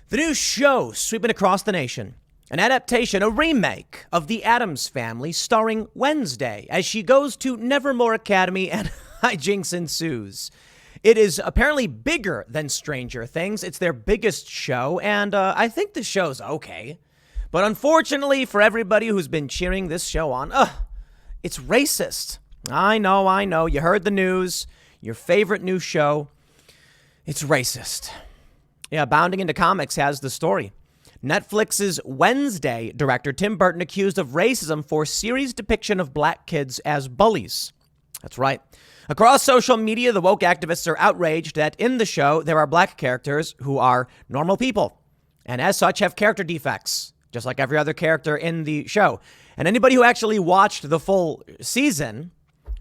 The new show sweeping across the nation. An adaptation, a remake of The Addams Family starring Wednesday as she goes to Nevermore Academy and hijinks ensues. It is apparently bigger than Stranger Things. It's their biggest show, and I think the show's okay. But unfortunately for everybody who's been cheering this show on, it's racist. I know. You heard the news. Your favorite new show. It's racist. Yeah, Bounding Into Comics has the story. Netflix's Wednesday director Tim Burton accused of racism for series depiction of black kids as bullies. That's right. Across social media, the woke activists are outraged that in the show there are black characters who are normal people and as such have character defects, just like every other character in the show. And anybody who actually watched the full season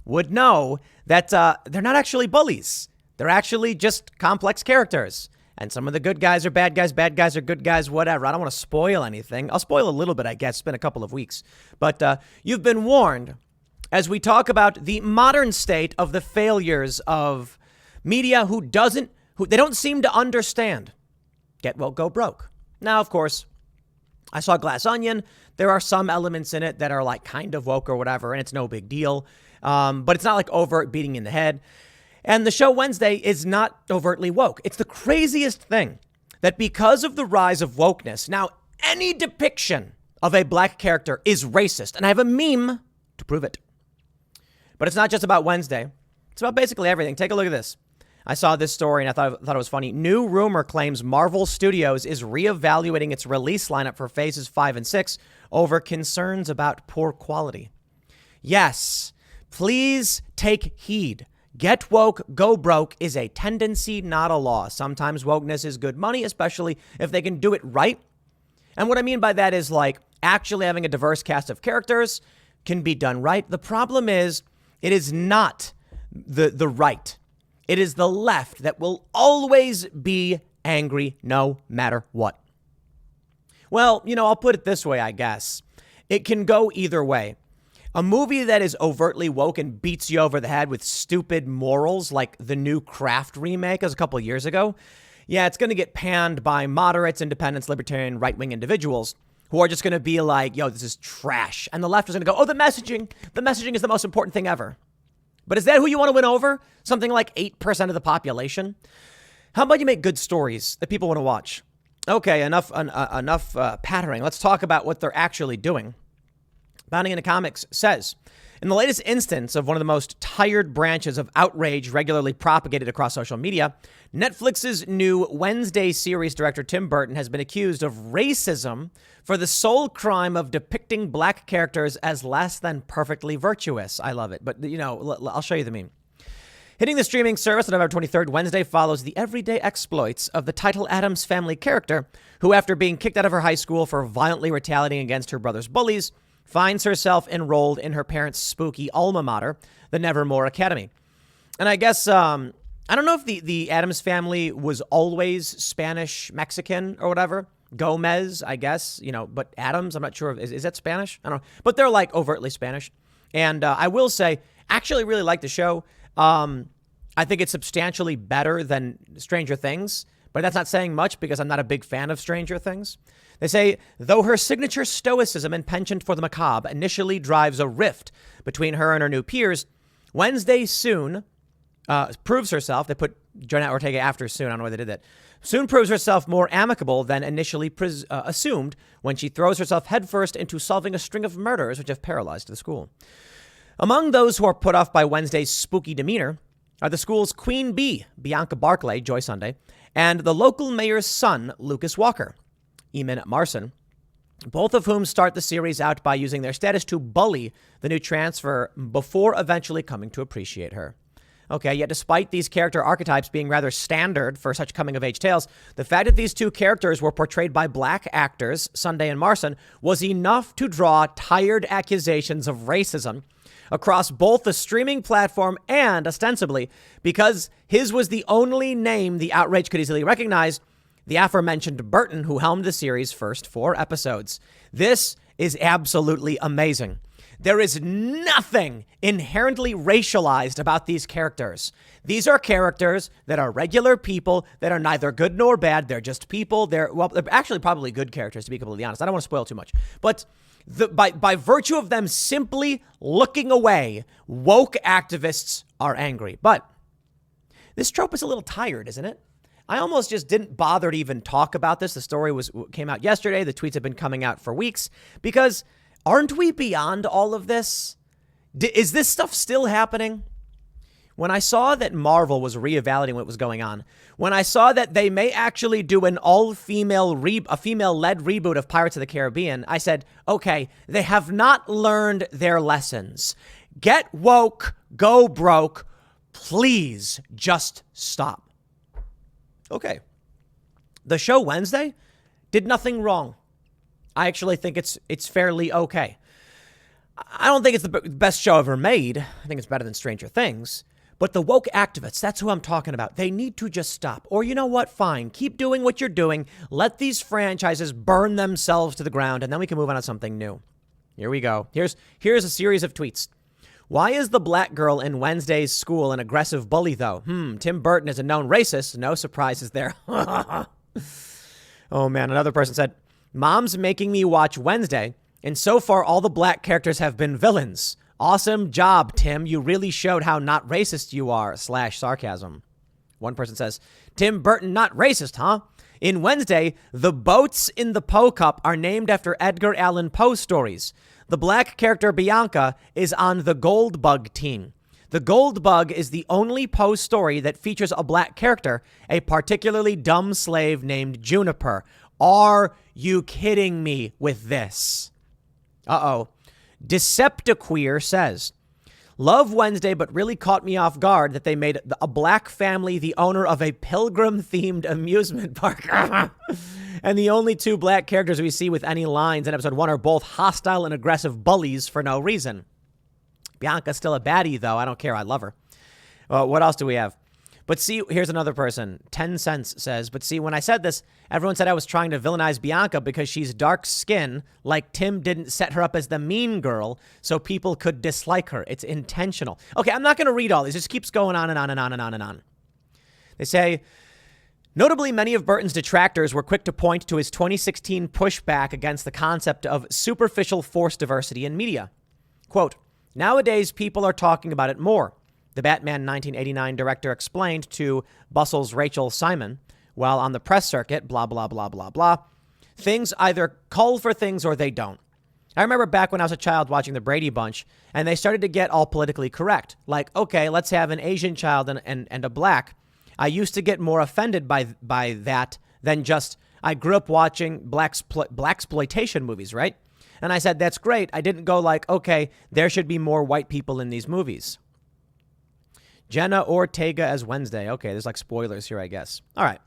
would know that they're not actually bullies. They're actually just complex characters. And some of the good guys are bad guys are good guys, whatever. I don't want to spoil anything. I'll spoil a little bit, I guess. It's been a couple of weeks. But you've been warned as we talk about the modern state of the failures of media who they don't seem to understand. Get woke, go broke. Now, of course, I saw Glass Onion. There are some elements in it that are like kind of woke or whatever, and it's no big deal. But it's not like overt beating in the head. And the show Wednesday is not overtly woke. It's the craziest thing that because of the rise of wokeness, now any depiction of a black character is racist. And I have a meme to prove it. But it's not just about Wednesday. It's about basically everything. Take a look at this. I saw this story and I thought it was funny. New rumor claims Marvel Studios is reevaluating its release lineup for phases 5 and 6 over concerns about poor quality. Yes, please take heed. Get woke, go broke is a tendency, not a law. Sometimes wokeness is good money, especially if they can do it right. And what I mean by that is like actually having a diverse cast of characters can be done right. The problem is it is not the right. It is the left that will always be angry no matter what. Well, I'll put it this way, I guess. It can go either way. A movie that is overtly woke and beats you over the head with stupid morals like the new Craft remake as a couple of years ago, yeah, it's going to get panned by moderates, independents, libertarian, right-wing individuals who are just going to be like, yo, this is trash. And the left is going to go, the messaging is the most important thing ever. But is that who you want to win over? Something like 8% of the population? How about you make good stories that people want to watch? Okay, enough pattering. Let's talk about what they're actually doing. Bounding Into Comics says, in the latest instance of one of the most tired branches of outrage regularly propagated across social media, Netflix's new Wednesday series director Tim Burton has been accused of racism for the sole crime of depicting black characters as less than perfectly virtuous. I love it. But, I'll show you the meme. Hitting the streaming service on November 23rd, Wednesday follows the everyday exploits of the title Addams Family character, who, after being kicked out of her high school for violently retaliating against her brother's bullies, finds herself enrolled in her parents' spooky alma mater, the Nevermore Academy. And I guess, I don't know if the Addams Family was always Spanish, Mexican, or whatever. Gomez, I guess, but Addams, I'm not sure. Is that Spanish? I don't know. But they're like overtly Spanish. And I will say, actually really like the show. I think it's substantially better than Stranger Things. But that's not saying much because I'm not a big fan of Stranger Things. They say, though her signature stoicism and penchant for the macabre initially drives a rift between her and her new peers, Wednesday soon proves herself. They put Jonah Ortega after soon. I don't know why they did that. Soon proves herself more amicable than initially assumed when she throws herself headfirst into solving a string of murders which have paralyzed the school. Among those who are put off by Wednesday's spooky demeanor are the school's queen bee, Bianca Barclay, Joy Sunday, and the local mayor's son, Lucas Walker, Eamon Marson, both of whom start the series out by using their status to bully the new transfer before eventually coming to appreciate her. Okay, yet despite these character archetypes being rather standard for such coming-of-age tales, the fact that these two characters were portrayed by black actors, Sunday and Marson, was enough to draw tired accusations of racism across both the streaming platform and, ostensibly, because his was the only name the outrage could easily recognize, the aforementioned Burton, who helmed the series' first 4 episodes. This is absolutely amazing. There is nothing inherently racialized about these characters. These are characters that are regular people that are neither good nor bad. They're just people. They're actually probably good characters, to be completely honest. I don't want to spoil too much. But by virtue of them simply looking away, woke activists are angry. But this trope is a little tired, isn't it? I almost just didn't bother to even talk about this. The story came out yesterday. The tweets have been coming out for weeks because aren't we beyond all of this? Is this stuff still happening? When I saw that Marvel was reevaluating what was going on, when I saw that they may actually do an all-female, a female-led reboot of Pirates of the Caribbean, I said, okay, they have not learned their lessons. Get woke, go broke, please just stop. Okay. The show Wednesday did nothing wrong. I actually think it's fairly okay. I don't think it's the best show ever made. I think it's better than Stranger Things. But the woke activists, that's who I'm talking about. They need to just stop. Or you know what? Fine. Keep doing what you're doing. Let these franchises burn themselves to the ground, and then we can move on to something new. Here we go. Here's a series of tweets. Why is the black girl in Wednesday's school an aggressive bully, though? Tim Burton is a known racist. No surprises there. Oh, man. Another person said, Mom's making me watch Wednesday, and so far all the black characters have been villains. Awesome job, Tim. You really showed how not racist you are, /sarcasm. One person says, Tim Burton not racist, huh? In Wednesday, the boats in the Poe Cup are named after Edgar Allan Poe stories. The black character Bianca is on the Gold Bug team. The Gold Bug is the only Poe story that features a black character, a particularly dumb slave named Juniper. Are you kidding me with this? Uh-oh. Deceptiqueer says, love Wednesday, but really caught me off guard that they made a black family the owner of a pilgrim-themed amusement park. And the only two black characters we see with any lines in episode 1 are both hostile and aggressive bullies for no reason. Bianca's still a baddie, though. I don't care. I love her. What else do we have? But see, here's another person. 10 cents says, but see, when I said this, everyone said I was trying to villainize Bianca because she's dark skin, like Tim didn't set her up as the mean girl so people could dislike her. It's intentional. Okay, I'm not going to read all these. It just keeps going on and on and on and on and on. They say, notably, many of Burton's detractors were quick to point to his 2016 pushback against the concept of superficial force diversity in media. Quote, nowadays, people are talking about it more. The Batman 1989 director explained to Bustle's Rachel Simon while on the press circuit, blah, blah, blah, blah, blah. Things either call for things or they don't. I remember back when I was a child watching the Brady Bunch and they started to get all politically correct. Like, okay, let's have an Asian child and a black. I used to get more offended by that than just, I grew up watching blaxploitation movies, right? And I said, that's great. I didn't go like, okay, there should be more white people in these movies. Jenna Ortega as Wednesday. Okay, there's like spoilers here, I guess. All right.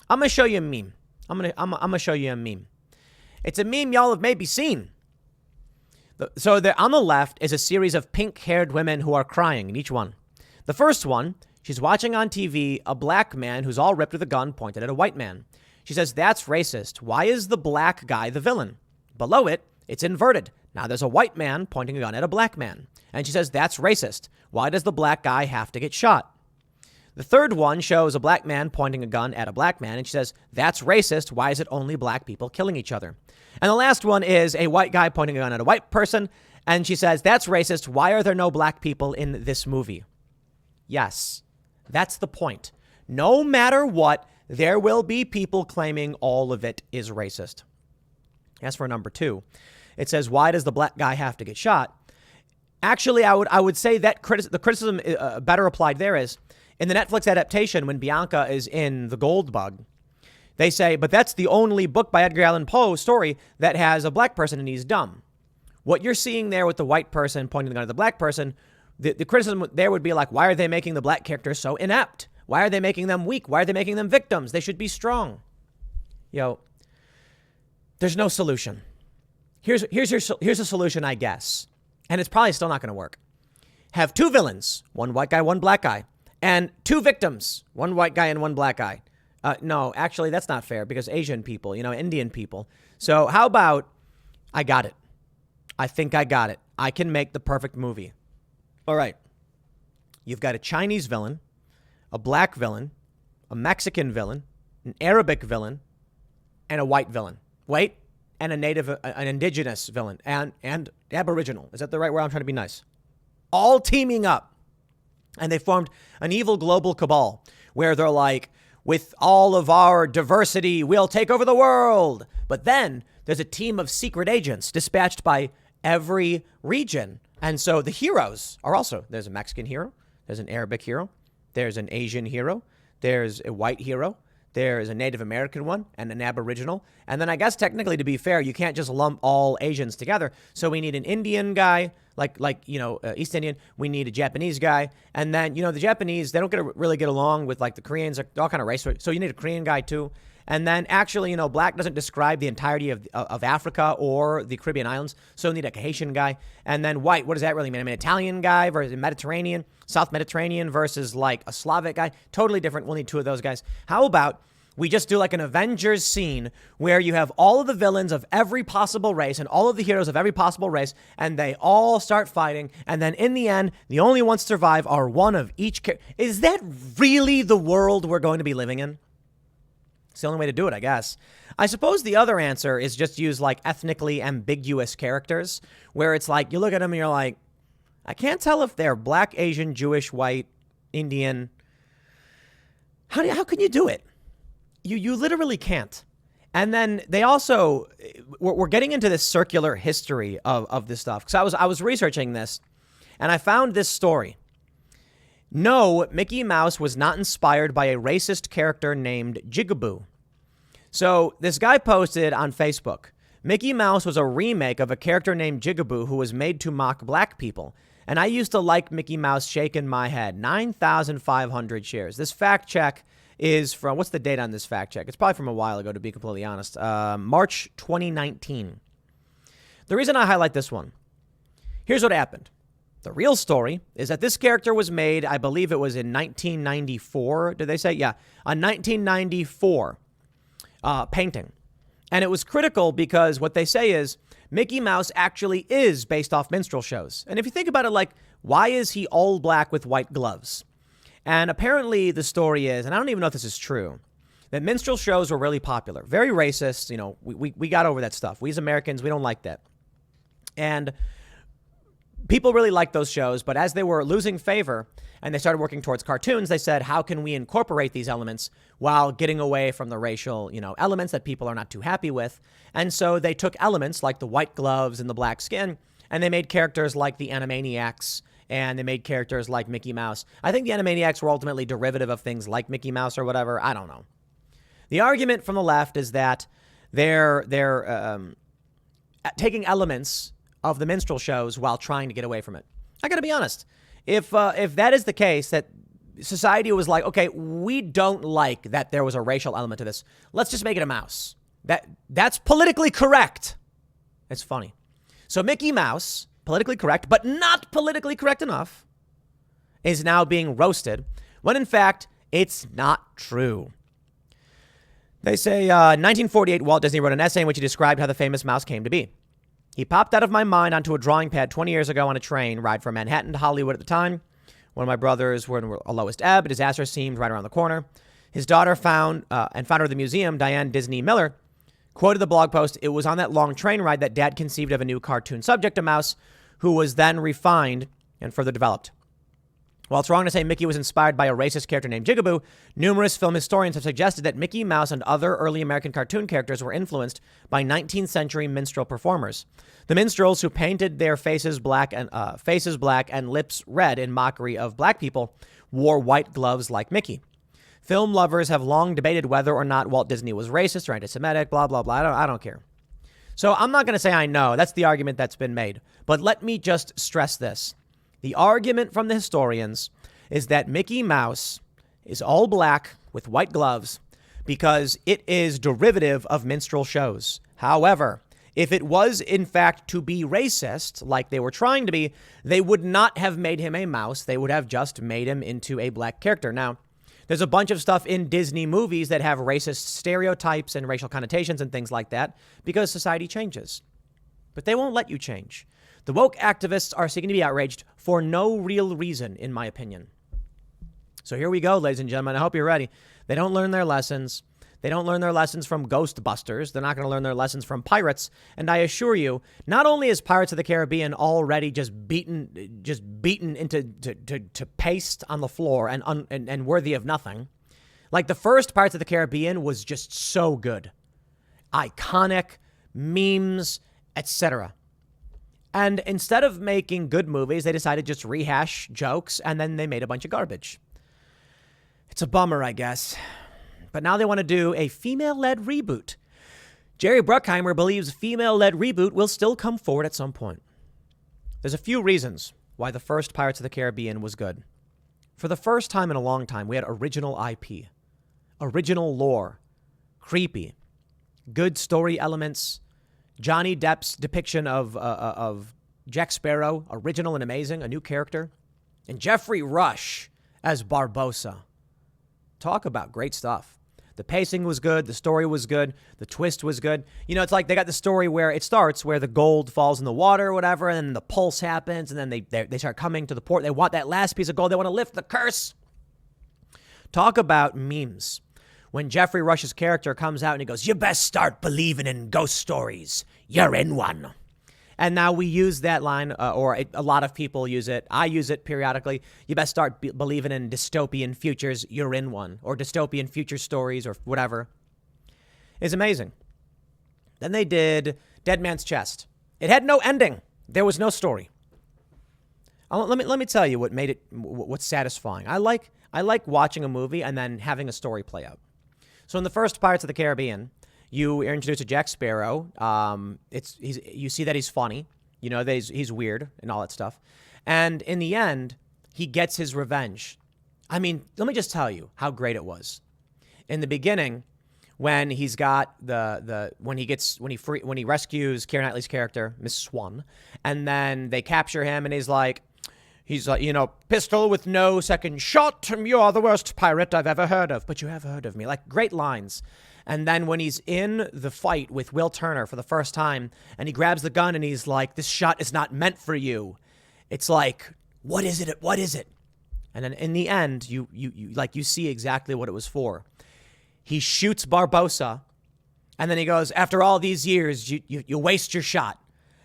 I'm going to show you a meme. I'm going to show you a meme. It's a meme y'all have maybe seen. So on the left is a series of pink-haired women who are crying in each one. The first one, she's watching on TV a black man who's all ripped with a gun pointed at a white man. She says, that's racist. Why is the black guy the villain? Below it, it's inverted. Now there's a white man pointing a gun at a black man. And she says, that's racist. Why does the black guy have to get shot? The third one shows a black man pointing a gun at a black man. And she says, that's racist. Why is it only black people killing each other? And the last one is a white guy pointing a gun at a white person. And she says, that's racist. Why are there no black people in this movie? Yes, that's the point. No matter what, there will be people claiming all of it is racist. As for number 2, it says, why does the black guy have to get shot? Actually, I would say that the criticism better applied there is in the Netflix adaptation when Bianca is in The Gold Bug. They say, but that's the only book by Edgar Allan Poe story that has a black person and he's dumb. What you're seeing there with the white person pointing the gun at the black person, the criticism there would be like, why are they making the black characters so inept? Why are they making them weak? Why are they making them victims? They should be strong. There's no solution. Here's a solution, I guess. And it's probably still not going to work. Have 2 villains, one white guy, one black guy, and 2 victims, one white guy and one black guy. No, actually, that's not fair because Asian people, Indian people. So how about I got it? I think I got it. I can make the perfect movie. All right. You've got a Chinese villain, a black villain, a Mexican villain, an Arabic villain, and a white villain. Wait, and an indigenous villain, and Aboriginal. Is that the right word? I'm trying to be nice. All teaming up. And they formed an evil global cabal where they're like, with all of our diversity, we'll take over the world. But then there's a team of secret agents dispatched by every region. And so the heroes are also, there's a Mexican hero, there's an Arabic hero, there's an Asian hero, there's a white hero, there's a Native American one, and an Aboriginal. And then I guess technically, to be fair, you can't just lump all Asians together. So we need an Indian guy, East Indian. We need a Japanese guy. And then, the Japanese, they don't really get along with like the Koreans. They're all kind of race. So you need a Korean guy too. And then actually, black doesn't describe the entirety of Africa or the Caribbean islands. So you need a Haitian guy. And then white, what does that really mean? I mean, Italian guy versus Mediterranean, South Mediterranean versus like a Slavic guy. Totally different. We'll need two of those guys. How about we just do like an Avengers scene where you have all of the villains of every possible race and all of the heroes of every possible race, and they all start fighting. And then in the end, the only ones to survive are one of each. Is that really the world we're going to be living in? It's the only way to do it, I guess. I suppose the other answer is just use like ethnically ambiguous characters where it's like you look at them and you're like, I can't tell if they're black, Asian, Jewish, white, Indian. How can you do it? You literally can't. And then they also, we're getting into this circular history of this stuff. Because I was researching this and I found this story. No, Mickey Mouse was not inspired by a racist character named Jigaboo. So this guy posted on Facebook, Mickey Mouse was a remake of a character named Jigaboo who was made to mock black people. And I used to like Mickey Mouse shaking my head. 9,500 shares. This fact check is from, what's the date on this fact check? It's probably from a while ago, to be completely honest. March 2019. The reason I highlight this one, here's what happened. The real story is that this character was made, I believe it was in 1994. Did they say? Yeah, a 1994 painting. And it was critical because what they say is Mickey Mouse actually is based off minstrel shows. And if you think about it, like, why is he all black with white gloves? And apparently the story is, and I don't even know if this is true, that minstrel shows were really popular. Very racist. We got over that stuff. We as Americans, we don't like that. And people really liked those shows, but as they were losing favor and they started working towards cartoons, they said, how can we incorporate these elements while getting away from the racial, elements that people are not too happy with? And so they took elements like the white gloves and the black skin, and they made characters like the Animaniacs, and they made characters like Mickey Mouse. I think the Animaniacs were ultimately derivative of things like Mickey Mouse or whatever. I don't know. The argument from the left is that they're taking elements of the minstrel shows while trying to get away from it. I got to be honest. If that is the case, that society was like, okay, we don't like that there was a racial element to this. Let's just make it a mouse. That's politically correct. It's funny. So Mickey Mouse, politically correct, but not politically correct enough, is now being roasted when in fact it's not true. They say 1948, Walt Disney wrote an essay in which he described how the famous mouse came to be. He popped out of my mind onto a drawing pad 20 years ago on a train ride from Manhattan to Hollywood at the time. One of my brothers were in a lowest ebb. Disaster seemed right around the corner. His daughter founder of the museum, Diane Disney Miller, quoted the blog post, "It was on that long train ride that Dad conceived of a new cartoon subject, a mouse, who was then refined and further developed." While it's wrong to say Mickey was inspired by a racist character named Jigaboo, numerous film historians have suggested that Mickey Mouse and other early American cartoon characters were influenced by 19th century minstrel performers. The minstrels who painted their faces black and lips red in mockery of black people wore white gloves like Mickey. Film lovers have long debated whether or not Walt Disney was racist or anti-Semitic, blah, blah, blah. I don't care. So I'm not going to say I know. That's the argument that's been made. But let me just stress this. The argument from the historians is that Mickey Mouse is all black with white gloves because it is derivative of minstrel shows. However, if it was in fact to be racist, like they were trying to be, they would not have made him a mouse. They would have just made him into a black character. Now, there's a bunch of stuff in Disney movies that have racist stereotypes and racial connotations and things like that because society changes. But they won't let you change. The woke activists are seeking to be outraged for no real reason, in my opinion. So here we go, ladies and gentlemen. I hope you're ready. They don't learn their lessons. They don't learn their lessons from Ghostbusters. They're not going to learn their lessons from Pirates. And I assure you, not only is Pirates of the Caribbean already just beaten into to paste on the floor and worthy of nothing. Like the first Pirates of the Caribbean was just so good. Iconic, memes, etc. And instead of making good movies, they decided to just rehash jokes, and then they made a bunch of garbage. It's a bummer, I guess. But now they want to do a female-led reboot. Jerry Bruckheimer believes a female-led reboot will still come forward at some point. There's a few reasons why the first Pirates of the Caribbean was good. For the first time in a long time, we had original IP, original lore, creepy, good story elements, Johnny Depp's depiction of Jack Sparrow, original and amazing, a new character, and Jeffrey Rush as Barbossa. Talk about great stuff. The pacing was good. The story was good. The twist was good. You know, it's like they got the story where it starts where the gold falls in the water or whatever, and then the pulse happens, and then they start coming to the port. They want that last piece of gold. They want to lift the curse. Talk about memes. When Jeffrey Rush's character comes out and he goes, "You best start believing in ghost stories. You're in one." And now we use that line, a lot of people use it. I use it periodically. You best start believing in dystopian futures. You're in one. Or dystopian future stories or whatever. It's amazing. Then they did Dead Man's Chest. It had no ending. There was no story. Let me tell you what made it, what's satisfying. I like watching a movie and then having a story play out. So in the first Pirates of the Caribbean, you are introduced to Jack Sparrow. You see that he's funny, you know, that he's weird and all that stuff. And in the end, he gets his revenge. I mean, let me just tell you how great it was. In the beginning, when he's got when he rescues Keira Knightley's character, Miss Swan, and then they capture him, and he's like, you know, pistol with no second shot. You're the worst pirate I've ever heard of, but you have heard of me. Like, great lines. And then when he's in the fight with Will Turner for the first time, and he grabs the gun and he's like, "This shot is not meant for you." It's like, what is it? What is it? And then in the end, you see exactly what it was for. He shoots Barbossa, and then he goes, "After all these years, you waste your shot."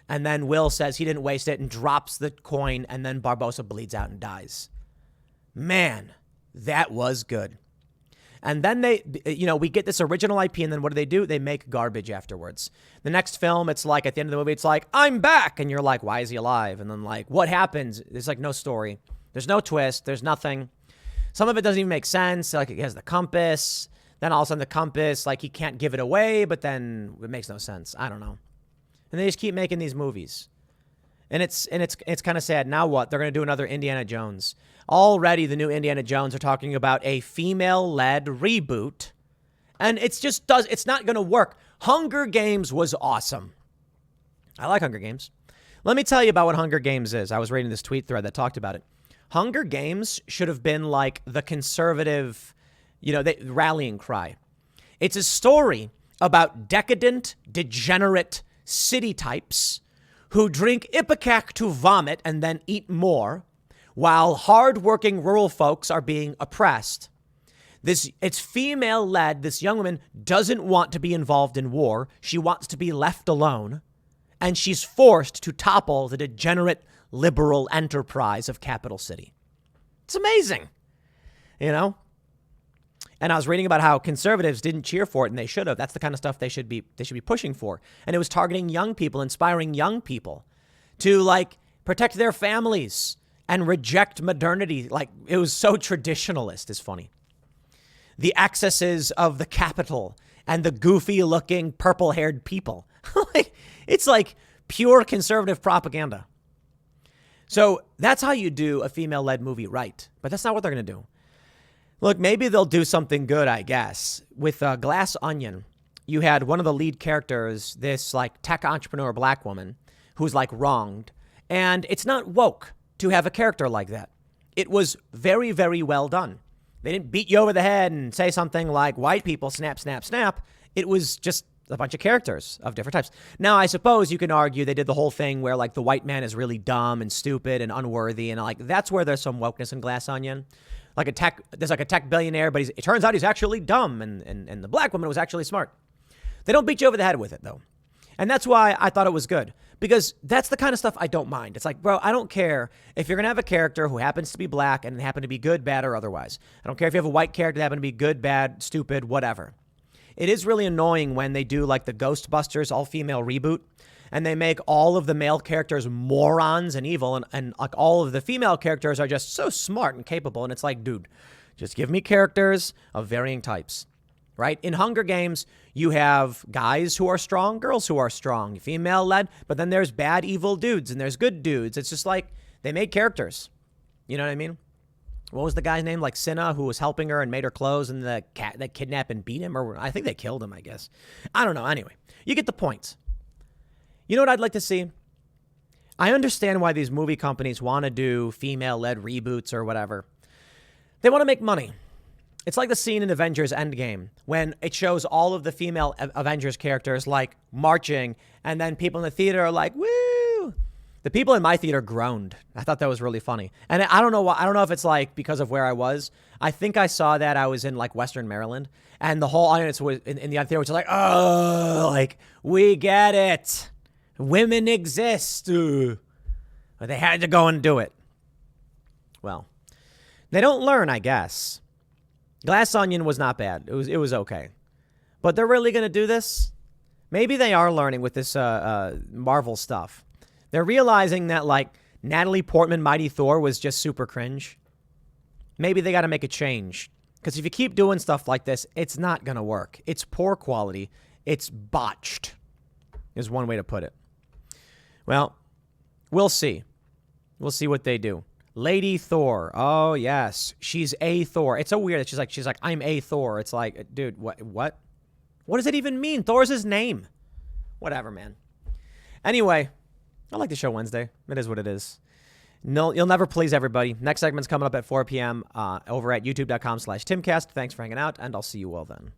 And then Will says he didn't waste it and drops the coin, and then Barbossa bleeds out and dies. Man, that was good. And then we get this original IP, and then what do? They make garbage afterwards. The next film, it's like, at the end of the movie, it's like, "I'm back." And you're like, why is he alive? And then like, what happens? There's like no story. There's no twist. There's nothing. Some of it doesn't even make sense. Like, he has the compass. Then all of a sudden the compass, like, he can't give it away, but then it makes no sense. I don't know. And they just keep making these movies. And it's kind of sad. Now what? They're going to do another Indiana Jones. Already the new Indiana Jones are talking about a female-led reboot. And it's not going to work. Hunger Games was awesome. I like Hunger Games. Let me tell you about what Hunger Games is. I was reading this tweet thread that talked about it. Hunger Games should have been like the conservative, rallying cry. It's a story about decadent, degenerate city types who drink Ipecac to vomit and then eat more, while hardworking rural folks are being oppressed. It's female-led. This young woman doesn't want to be involved in war. She wants to be left alone, and she's forced to topple the degenerate liberal enterprise of Capital City. It's amazing, And I was reading about how conservatives didn't cheer for it, and they should have. That's the kind of stuff they should be pushing for. And it was targeting young people, inspiring young people to protect their families and reject modernity. Like, it was so traditionalist. It's funny. The excesses of the Capitol and the goofy-looking purple-haired people. It's like pure conservative propaganda. So that's how you do a female-led movie right. But that's not what they're going to do. Look, maybe they'll do something good, I guess. With Glass Onion, you had one of the lead characters, this tech entrepreneur black woman who's wronged. And it's not woke to have a character like that. It was very, very well done. They didn't beat you over the head and say something like white people snap, snap, snap. It was just a bunch of characters of different types. Now, I suppose you can argue they did the whole thing where like the white man is really dumb and stupid and unworthy. And like, that's where there's some wokeness in Glass Onion. Like there's like a tech billionaire, but it turns out he's actually dumb. And the black woman was actually smart. They don't beat you over the head with it though. And that's why I thought it was good, because that's the kind of stuff I don't mind. It's like, bro, I don't care if you're going to have a character who happens to be black and happen to be good, bad, or otherwise. I don't care if you have a white character that happen to be good, bad, stupid, whatever. It is really annoying when they do like the Ghostbusters all-female reboot and they make all of the male characters morons and evil and like all of the female characters are just so smart and capable. And it's like, dude, just give me characters of varying types. Right? In Hunger Games, you have guys who are strong, girls who are strong, female-led, but then there's bad, evil dudes and there's good dudes. It's just like they made characters. You know what I mean? What was the guy's name? Like Cinna, who was helping her and made her clothes, and the cat that kidnapped and beat him, or I think they killed him, I guess. I don't know. Anyway, you get the point. You know what I'd like to see? I understand why these movie companies want to do female-led reboots or whatever. They want to make money. It's like the scene in Avengers Endgame when it shows all of the female Avengers characters like marching and then people in the theater are like, woo. The people in my theater groaned. I thought that was really funny. And I don't know why. I don't know if it's like because of where I was. I think I saw that I was in like Western Maryland and the whole audience was in the theater was like, oh, like we get it. Women exist. But they had to go and do it. Well, they don't learn, I guess. Glass Onion was not bad. It was okay. But they're really going to do this? Maybe they are learning with this Marvel stuff. They're realizing that, like, Natalie Portman, Mighty Thor was just super cringe. Maybe they got to make a change. Because if you keep doing stuff like this, it's not going to work. It's poor quality. It's botched, is one way to put it. Well, we'll see. We'll see what they do. Lady Thor. Oh, yes. She's a Thor. It's so weird that she's like, I'm a Thor. It's like, dude, what? What does it even mean? Thor's his name. Whatever, man. Anyway, I like the show Wednesday. It is what it is. No, you'll never please everybody. Next segment's coming up at 4 p.m. Over at youtube.com/Timcast. Thanks for hanging out, and I'll see you all then.